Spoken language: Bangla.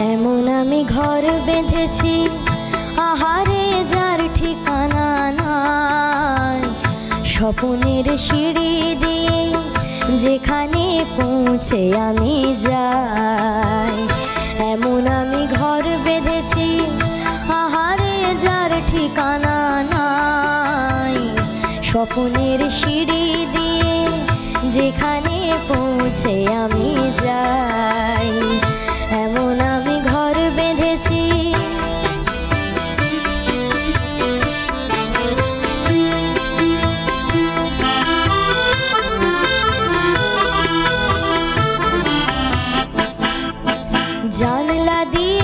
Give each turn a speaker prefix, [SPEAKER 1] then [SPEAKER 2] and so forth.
[SPEAKER 1] এমন আমি ঘর বেঁধেছি আহারে যার ঠিকানা নাই, স্বপ্নের সিঁড়ি দিয়ে যেখানে পৌঁছে আমি যাই। এমন আমি ঘর বেঁধেছি আহারে যার ঠিকানা নাই, স্বপ্নের সিঁড়ি দিয়ে যেখানে পৌঁছে আমি যাই। এমন আমি ঘর বেঁধেছি। জানলা দিয়ে